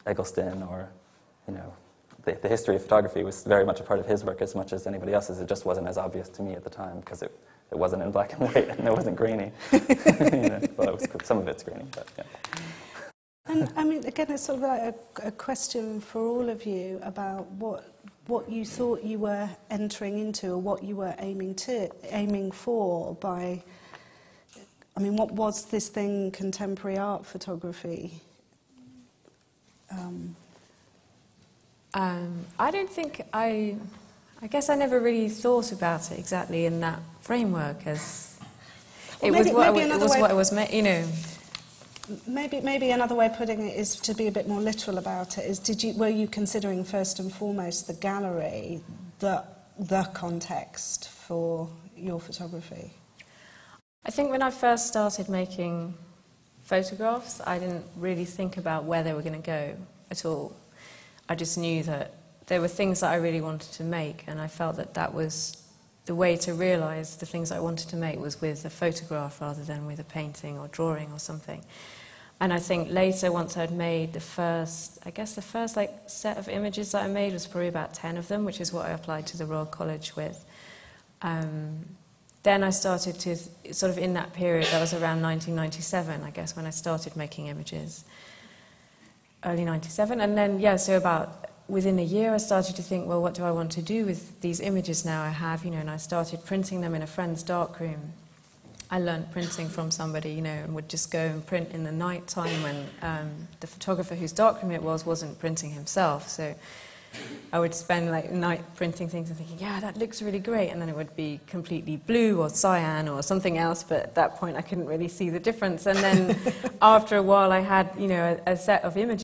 Eggleston or, you know, the history of photography was very much a part of his work as much as anybody else's. It just wasn't as obvious to me at the time because it wasn't in black and white and it wasn't grainy. You know, well, it was, some of it's grainy, but yeah. And I mean, again, it's sort of like a question for all of you about what you thought you were entering into or what you were aiming for by, I mean, what was this thing, contemporary art photography? I don't think I guess I never really thought about it exactly in that framework as it was what I was, you know. Maybe another way of putting it is to be a bit more literal about it. Is were you considering first and foremost the gallery, the context for your photography? I think when I first started making photographs, I didn't really think about where they were going to go at all. I just knew that there were things that I really wanted to make, and I felt that that was the way to realise the things I wanted to make was with a photograph rather than with a painting or drawing or something. And I think later, once I'd made the first like set of images that I made was probably about 10 of them, which is what I applied to the Royal College with. Then I started to, sort of in that period, that was around 1997, I guess, when I started making images. Early 97, and then, yeah, so about within a year I started to think, well, what do I want to do with these images now I have, you know, and I started printing them in a friend's darkroom. I learned printing from somebody, you know, and would just go and print in the night time when the photographer whose darkroom it wasn't printing himself, so I would spend like night printing things and thinking, yeah, that looks really great, and then it would be completely blue or cyan or something else, but at that point I couldn't really see the difference. And then after a while I had, you know, a set of images